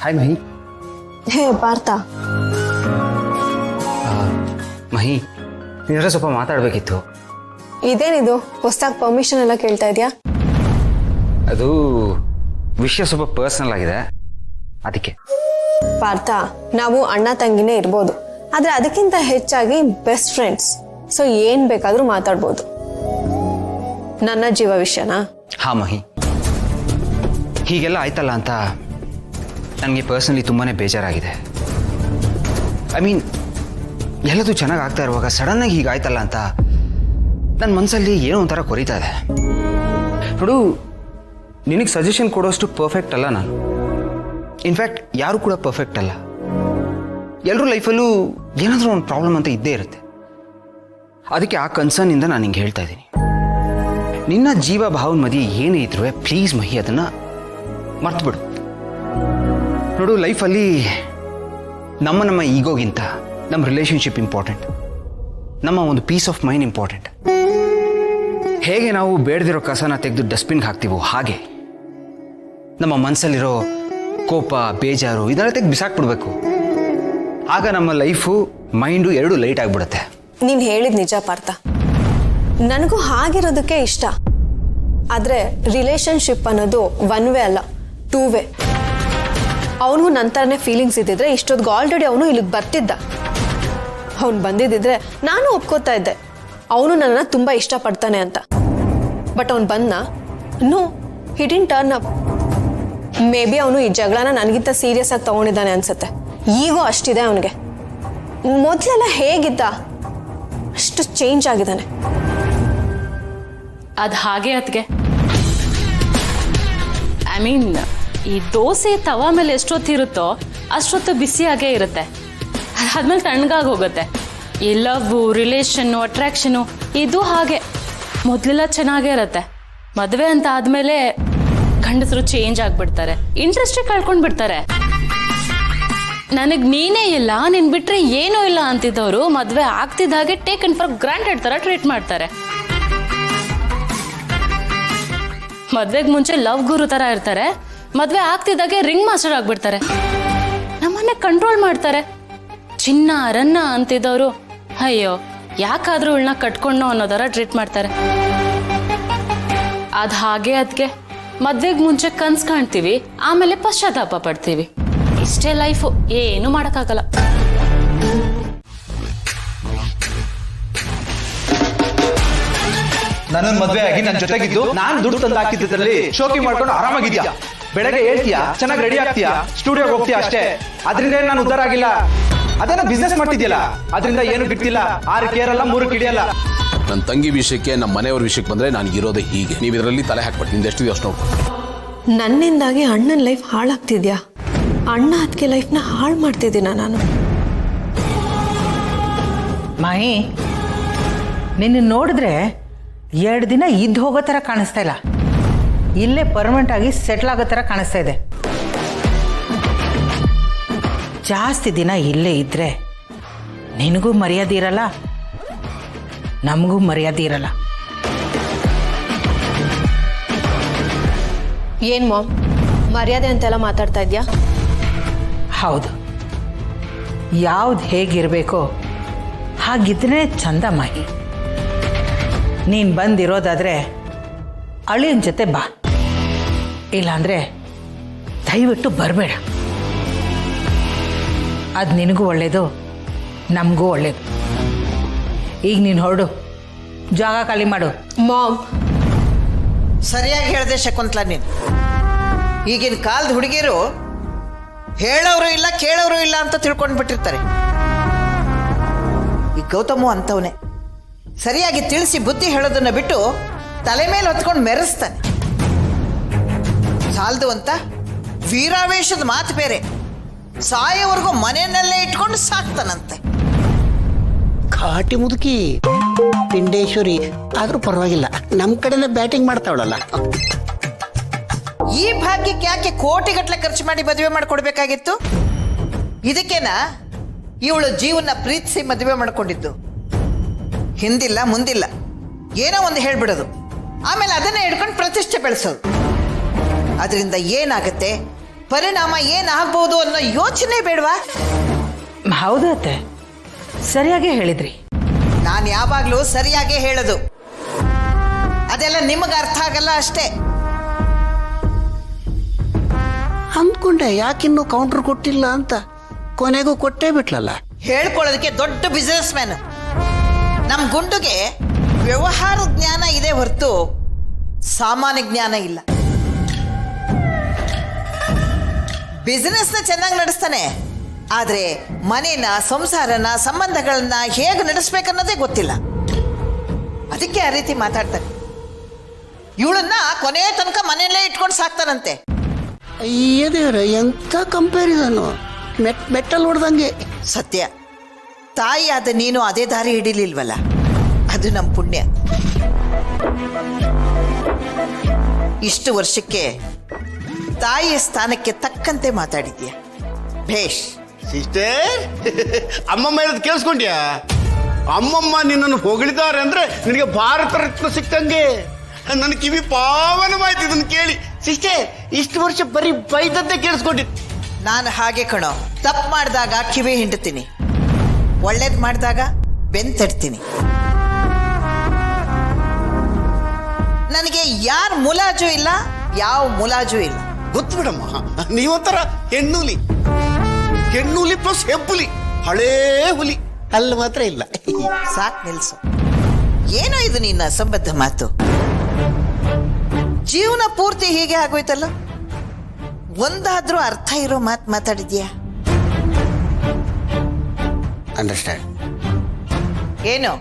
Hi ಮಹಿ. ಹೇ ಪಾರ್ಥ. ಮಹಿ, ನಿನ್ನ ಸ್ವಲ್ಪ ಮಾತಾಡಬೇಕಿತ್ತು. ಇದೇನಿದು ಹೊಸದಾಗಿ ಪರ್ಮಿಷನ್ ಎಲ್ಲ ಕೇಳ್ತಾ ಇದೆಯಾ? ಅದು ವಿಷಯ ಸ್ವಲ್ಪ ಪರ್ಸನಲ್ ಆಗಿದೆ, ಅದಕ್ಕೆ. ಪಾರ್ಥ, ನಾವು ಅಣ್ಣ ತಂಗಿನೇ ಇರ್ಬೋದು, ಆದ್ರೆ ಅದಕ್ಕಿಂತ ಹೆಚ್ಚಾಗಿ ಬೆಸ್ಟ್ ಫ್ರೆಂಡ್ಸ್. ಸೊ ಏನ್ ಬೇಕಾದ್ರೂ ಮಾತಾಡ್ಬೋದು. ನನ್ನ ಜೀವ ವಿಷಯನಾ? ಹಾ ಮಹಿ, ಹೀಗೆಲ್ಲ ಆಯ್ತಲ್ಲ ಅಂತ ನನಗೆ ಪರ್ಸನಲಿ ತುಂಬಾ ಬೇಜಾರಾಗಿದೆ. ಐ ಮೀನ್, ಎಲ್ಲದೂ ಚೆನ್ನಾಗಿ ಆಗ್ತಾ ಇರುವಾಗ ಸಡನ್ನಾಗಿ ಹೀಗಾಯ್ತಲ್ಲ ಅಂತ ನನ್ನ ಮನಸ್ಸಲ್ಲಿ ಏನೋ ಒಂಥರ ಕೊರೀತಾ ಇದೆ. ನೋಡು, ನಿನಗೆ ಸಜೆಷನ್ ಕೊಡೋಷ್ಟು ಪರ್ಫೆಕ್ಟ್ ಅಲ್ಲ ನಾನು. ಇನ್ಫ್ಯಾಕ್ಟ್ ಯಾರು ಕೂಡ ಪರ್ಫೆಕ್ಟ್ ಅಲ್ಲ. ಎಲ್ಲರೂ ಲೈಫಲ್ಲೂ ಏನಾದರೂ ಒಂದು ಪ್ರಾಬ್ಲಮ್ ಅಂತ ಇದ್ದೇ ಇರುತ್ತೆ. ಅದಕ್ಕೆ ಆ ಕನ್ಸರ್ನಿಂದ ನಾನು ನಿಂಗೆ ಹೇಳ್ತಾ ಇದ್ದೀನಿ, ನಿನ್ನ ಜೀವ ಭಾವನ ಮಧ್ಯೆ ಏನೇ ಇದ್ರೂ ಪ್ಲೀಸ್ ಮಹಿ ಅದನ್ನು ಮರ್ತುಬಿಡು. ನೋಡು, ಲೈಫಲ್ಲಿ ನಮ್ಮ ಈಗೋಗಿಂತ ನಮ್ಮ ರಿಲೇಷನ್ಶಿಪ್ ಇಂಪಾರ್ಟೆಂಟ್, ನಮ್ಮ ಒಂದು ಪೀಸ್ ಆಫ್ ಮೈಂಡ್ ಇಂಪಾರ್ಟೆಂಟ್. ಹೇಗೆ ನಾವು ಬೇಡದಿರೋ ಕಸನ ತೆಗೆದು ಡಸ್ಟ್ಬಿನ್ಗೆ ಹಾಕ್ತೀವೋ ಹಾಗೆ ನಮ್ಮ ಮನಸ್ಸಲ್ಲಿರೋ ಕೋಪ, ಬೇಜಾರು ಇದೆಲ್ಲ ತೆಗೆದು ಬಿಸಾಕ್ಬಿಡ್ಬೇಕು. ಆಗ ನಮ್ಮ ಲೈಫು ಮೈಂಡು ಎರಡೂ ಲೈಟ್ ಆಗಿಬಿಡುತ್ತೆ. ನೀನ್ ಹೇಳಿದ್ ನಿಜ ಪಾರ್ಥ, ನನಗೂ ಹಾಗಿರೋದಕ್ಕೆ ಇಷ್ಟ. ಆದ್ರೆ ರಿಲೇಶನ್ಶಿಪ್ ಅನ್ನೋದು ಒನ್ ವೇ ಅಲ್ಲ, ಟೂ ವೇ. ಅವನಿಗೂ ನಂತರನೇ ಫೀಲಿಂಗ್ಸ್ ಇದ್ದಿದ್ರೆ ಇಷ್ಟೊತ್ತಿಗೆ ಆಲ್ರೆಡಿ ಅವನು ಇಲ್ಲಿಗೆ ಬರ್ತಿದ್ದ. ಅವನು ಬಂದಿದ್ದಿದ್ರೆ ನಾನು ಒಪ್ಕೋತಾ ಇದ್ದೆ ಅವನು ನನ್ನನ್ನು ತುಂಬಾ ಇಷ್ಟಪಡ್ತಾನೆ ಅಂತ. ಬಟ್ ಅವನು ಬಂದ, no, he didn't turn up. Maybe ಅವನು ಈ ಜಗಳನ ನನಗಿಂತ ಸೀರಿಯಸ್ ಆಗಿ ತಗೊಂಡಿದ್ದಾನೆ ಅನ್ಸುತ್ತೆ. ಈಗೂ ಅಷ್ಟಿದೆ ಅವನಿಗೆ. ಮೊದಲೆಲ್ಲ ಹೇಗಿದ್ದ ಅಷ್ಟು ಚೇಂಜ್ ಆಗಿದ್ದಾನೆ. ಅದು ಹಾಗೆ ಅದಕ್ಕೆ ಐ ಮೀನ್, ಈ ದೋಸೆ ತವಾ ಮೇಲೆ ಎಷ್ಟೊತ್ತಿರುತ್ತೋ ಅಷ್ಟೊತ್ತು ಬಿಸಿಯಾಗೇ ಇರುತ್ತೆ. ಅದಾದ್ಮೇಲೆ ತಣ್ಣಗಾಗಿ ಹೋಗುತ್ತೆ. ಈ ಲವ್, ರಿಲೇಷನ್ನು, ಅಟ್ರಾಕ್ಷನು ಇದು ಹಾಗೆ ಮೊದಲೆಲ್ಲ ಚೆನ್ನಾಗೇ ಇರುತ್ತೆ. ಮದುವೆ ಅಂತ ಆದ್ಮೇಲೆ ಗಂಡಸರು ಚೇಂಜ್ ಆಗ್ಬಿಡ್ತಾರೆ, ಇಂಟ್ರೆಸ್ಟೇ ಕಳ್ಕೊಂಡ್ ಬಿಡ್ತಾರೆ. ನನಗೆ ನೀನೇ ಇಲ್ಲ, ನೀನ್ ಬಿಟ್ರೆ ಏನೂ ಇಲ್ಲ ಅಂತಿದ್ದವರು ಮದುವೆ ಆಗ್ತಿದ್ದ ಹಾಗೆ ಟೇಕನ್ ಫಾರ್ ಗ್ರಾಂಟೆಡ್ ತರ ಟ್ರೀಟ್ ಮಾಡ್ತಾರೆ. ಮದ್ವೆಗೆ ಮುಂಚೆ ಲವ್ ಗುರು ತರ ಇರ್ತಾರೆ, ಮದ್ವೆ ಆಗ್ತಿದ್ದಾಗೆ ರಿಂಗ್ ಮಾಸ್ಟರ್ ಆಗ್ಬಿಡ್ತಾರೆ. ನಮ್ಮನ್ನೇ ಕಂಟ್ರೋಲ್ ಮಾಡ್ತಾರೆ. ಚಿನ್ನ ರನ್ನ ಅಂತಿದ್ದವರು ಅಯ್ಯೋ ಯಾಕಾದ್ರೂ ಇವಳನ್ನ ಕಟ್ಕೊಂಡು ಅನ್ನೋ ಥರ ಟ್ರೀಟ್ ಮಾಡ್ತಾರೆ. ಅದು ಹಾಗೆ ಅದಕ್ಕೆ ಮದ್ವೆಗೆ ಮುಂಚೆ ಕನ್ಸು ಕಾಣ್ತೀವಿ, ಆಮೇಲೆ ಪಶ್ಚಾತ್ತಾಪ ಪಡ್ತೀವಿ. ಇಷ್ಟೇ ಲೈಫು, ಏನು ಮಾಡೋಕ್ಕಾಗಲ್ಲ. ನನ್ನ ಮದ್ವೆ ಆಗಿ ನನ್ನ ಜೊತೆಗಿದ್ದು ನಾನು ದುಡ್ಡು ತಂದು ಹಾಕಿದ್ರಲ್ಲಿ ಶೋಕಿ ಮಾಡ್ಕೊಂಡು ಆರಾಮಾಗಿದ್ಯಾ. ಬೆಳಗ್ಗೆ ಹೇಳ್ತೀಯಾ, ಚೆನ್ನಾಗಿ ರೆಡಿ ಆಗ್ತೀಯಾ, ಸ್ಟುಡಿಯೋಗೆ ಹೋಗ್ತೀಯಾ ಅಷ್ಟೇ. ಅದರಿಂದ ನಾನು ಉದ್ದಾರ ಆಗಿಲ್ಲ. ಅದೇನೋ ಬಿಸ್ನೆಸ್ ಮಾಡ್ತಿದ್ಯಲ್ಲ, ಅದರಿಂದ ಏನು ಬಿಟ್ಟಿಲ್ಲ. 6 ಕೇರಲ್ಲ 3 ಕಿಡಿಯಲ್ಲ. ನನ್ನ ತಂಗಿ ವಿಷಯಕ್ಕೆ, ನಮ್ಮ ಮನೆಯವ್ರ ವಿಷಯಕ್ಕೆ ಬಂದ್ರೆ ನಾನು ಇರೋದೇ ಹೀಗೆ. ನೀವು ಇದರಲ್ಲಿ ತಲೆ ಹಾಕ್ಬಿಟ್ಟು ನಿಂದ ಎಷ್ಟು ಯೋಚನೆ ನೋಡ್ಕೊ. ನನ್ನಿಂದಾಗಿ ಅಣ್ಣನ ಲೈಫ್ ಹಾಳಾಗ್ತಿದ್ಯಾ? ಅಣ್ಣ ಅದಕ್ಕೆ ಲೈಫ್ನ ಹಾಳು ಮಾಡ್ತಿದ್ದೀನ ನಾನು? ಮಾಹಿ, ನಿನ್ನ ನೋಡಿದ್ರೆ 2 ದಿನ ಇದ್ದು ಹೋಗೋ ಥರ ಕಾಣಿಸ್ತಾ ಇಲ್ಲ, ಇಲ್ಲೇ ಪರ್ಮನೆಂಟ್ ಆಗಿ ಸೆಟ್ಲ್ ಆಗೋ ಥರ ಕಾಣಿಸ್ತಾ ಇದೆ. ಜಾಸ್ತಿ ದಿನ ಇಲ್ಲೇ ಇದ್ರೆ ನಿನಗೂ ಮರ್ಯಾದೆ ಇರಲ್ಲ, ನಮಗೂ ಮರ್ಯಾದೆ ಇರಲ್ಲ. ಏನ್ ಮಾಮ್, ಮರ್ಯಾದೆ ಅಂತೆಲ್ಲ ಮಾತಾಡ್ತಾ ಇದ್ಯಾ? ಹೌದು, ಯಾವ್ದು ಹೇಗಿರಬೇಕೋ ಹಾಗಿದ್ರೆ ಚಂದ ಮಾಹಿ. ನೀನು ಬಂದಿರೋದಾದ್ರೆ ಅಳಿಯನ ಜೊತೆ ಬಾ, ಇಲ್ಲಾಂದರೆ ದಯವಿಟ್ಟು ಬರಬೇಡ. ಅದು ನಿನಗೂ ಒಳ್ಳೇದು, ನಮಗೂ ಒಳ್ಳೇದು. ಈಗ ನೀನು ಹೊರಡು, ಜಾಗ ಖಾಲಿ ಮಾಡು. ಮಾಮ್, ಸರಿಯಾಗಿ ಹೇಳಿದೆ ಶಕುಂತಲಾ. ನೀನು ಈಗಿನ ಕಾಲದ ಹುಡುಗಿರು ಹೇಳೋರು ಇಲ್ಲ ಕೇಳೋರು ಇಲ್ಲ ಅಂತ ತಿಳ್ಕೊಂಡು ಬಿಟ್ಟಿರ್ತಾರೆ. ಈ ಗೌತಮು ಅಂತವನೇ. ಸರಿಯಾಗಿ ತಿಳಿಸಿ ಬುದ್ಧಿ ಹೇಳೋದನ್ನ ಬಿಟ್ಟು ತಲೆ ಮೇಲೆ ಹೊತ್ಕೊಂಡು ಮೆರೆಸ್ತಾನೆ. ಸಾಲದು ಅಂತ ವೀರಾವೇಶದ ಮಾತು ಬೇರೆ, ಸಾಯೋವರೆಗೂ ಮನೆಯಲ್ಲೇ ಇಟ್ಕೊಂಡು ಸಾಕ್ತಾನಂತೆ. ಘಾಟಿ ಮುದುಕಿ ಪಿಂಡೇಶ್ವರಿ ಆದ್ರೂ ಪರವಾಗಿಲ್ಲ, ನಮ್ಮ ಕಡೆನೇ ಬ್ಯಾಟಿಂಗ್ ಮಾಡ್ತಾವಳಲ್ಲ. ಈ ಭಾಗ್ಯಕ್ಕೆ ಯಾಕೆ ಕೋಟಿಗಟ್ಟಲೆ ಖರ್ಚು ಮಾಡಿ ಮದುವೆ ಮಾಡಿಕೊಡ್ಬೇಕಾಗಿತ್ತು? ಇದಕ್ಕೇನಾ ಇವಳು ಜೀವನ ಪ್ರೀತಿಸಿ ಮದುವೆ ಮಾಡ್ಕೊಂಡಿದ್ದು? ಹಿಂದಿಲ್ಲ ಮುಂದಿಲ್ಲ, ಏನೋ ಒಂದು ಹೇಳ್ಬಿಡೋದು, ಆಮೇಲೆ ಅದನ್ನೇ ಹಿಡ್ಕೊಂಡು ಪ್ರತಿಷ್ಠೆ ಬೆಳೆಸೋದು. ಅದರಿಂದ ಏನಾಗುತ್ತೆ, ಪರಿಣಾಮ ಏನಾಗ್ಬೋದು ಅನ್ನೋ ಯೋಚನೆ ಬೇಡವಾ? ಹೌದು ಅತ್ತೆ, ಸರಿಯಾಗೇ ಹೇಳಿದ್ರಿ. ನಾನು ಯಾವಾಗಲೂ ಸರಿಯಾಗೇ ಹೇಳೋದು, ಅದೆಲ್ಲ ನಿಮಗೆ ಅರ್ಥ ಆಗಲ್ಲ ಅಷ್ಟೇ. ಅಂದ್ಕೊಂಡೆ ಯಾಕಿನ್ನೂ ಕೌಂಟ್ರ್ ಕೊಟ್ಟಿಲ್ಲ ಅಂತ, ಕೊನೆಗೂ ಕೊಟ್ಟೇ ಬಿಟ್ಲಲ್ಲ. ಹೇಳ್ಕೊಳ್ಳೋದಕ್ಕೆ ದೊಡ್ಡ ಬಿಸ್ನೆಸ್ ಮ್ಯಾನ್. ನಮ್ಮ ಗುಂಡುಗೆ ವ್ಯವಹಾರ ಜ್ಞಾನ ಇದೆ ಹೊರತು ಸಾಮಾನ್ಯ ಜ್ಞಾನ ಇಲ್ಲ. ಬಿಸ್ನೆಸ್ನ ಚೆನ್ನಾಗಿ ನಡೆಸ್ತಾನೆ, ಆದರೆ ಮನೇನ, ಸಂಸಾರನ, ಸಂಬಂಧಗಳನ್ನ ಹೇಗೆ ನಡೆಸ್ಬೇಕನ್ನೋದೇ ಗೊತ್ತಿಲ್ಲ. ಅದಕ್ಕೆ ಆ ರೀತಿ ಮಾತಾಡ್ತಾನೆ. ಇವಳನ್ನ ಕೊನೆ ತನಕ ಮನೆಯಲ್ಲೇ ಇಟ್ಕೊಂಡು ಸಾಕ್ತಾನಂತೆ. ಅಯ್ಯ ದೇವ್ರ, ಎಂಥ ಕಂಪ್ಯಾರಿಸನ್ನು, ಮೆಟ್ಟಲ್ ಹೊಡೆದಂಗೆ. ಸತ್ಯ, ತಾಯಿಯಾದ ನೀನು ಅದೇ ದಾರಿ ಹಿಡಿಲಿಲ್ವಲ್ಲ, ಅದು ನಮ್ಮ ಪುಣ್ಯ. ಇಷ್ಟು ವರ್ಷಕ್ಕೆ ತಾಯಿಯ ಸ್ಥಾನಕ್ಕೆ ತಕ್ಕಂತೆ ಮಾತಾಡಿದ್ಯಾ, ಭೇಷ್. ಸಿಸ್ಟರ್, ಅಮ್ಮಮ್ಮ ಹೇಳೋದು ಕೇಳಿಸ್ಕೊಂಡ್ಯಾ? ಅಮ್ಮಮ್ಮ ನಿನ್ನನ್ನು ಹೊಗಳಿದ್ದಾರೆ ಅಂದ್ರೆ ನಿನಗೆ ಭಾರತ ರತ್ನ ಸಿಕ್ಕಂಗೆ. ನನ್ನ ಕಿವಿ ಪಾವನವಾಯ್ತು ಇದನ್ನು ಕೇಳಿ. ಸಿಸ್ಟರ್, ಇಷ್ಟು ವರ್ಷ ಬರೀ ಬೈದದ್ದೇ ಕೇಳಿಸ್ಕೊಂಡಿತ್ತು. ನಾನು ಹಾಗೆ ಕಣೋ, ತಪ್ಪು ಮಾಡಿದಾಗ ಕಿವಿ ಹಿಂಡ್ತೀನಿ, ಒಳ್ಳೇದು ಮಾಡಿದಾಗ ಬೆಂತಡ್ತೀನಿ. ನನಗೆ ಯಾರ ಮುಲಾಜು ಇಲ್ಲ, ಯಾವ ಮುಲಾಜು ಇಲ್ಲ. ಗೊತ್ತು ಬಿಡಮ್ಮ, ನೀವೊಂಥರ ಹೆಣ್ಣುಲಿ, ಹೆಣ್ಣುಲಿ ಪ್ಲಸ್ ಹೆಬ್ಬುಲಿ, ಹಳೇ ಹುಲಿ. ಅಲ್ಲಿ ಮಾತ್ರ ಇಲ್ಲ. ಸಾಕ್ ನಿಲ್ಸು. ಏನೋ ಇದು ನಿನ್ನ ಅಸಂಬದ್ಧ ಮಾತು. ಜೀವನ ಪೂರ್ತಿ ಹೀಗೆ ಆಗೋಯ್ತಲ್ಲ, ಒಂದಾದ್ರೂ ಅರ್ಥ ಇರೋ ಮಾತು ಮಾತಾಡಿದ್ಯಾ? ಅಂಡರ್ಸ್ಟ್ಯಾಂಡ್. ಏನು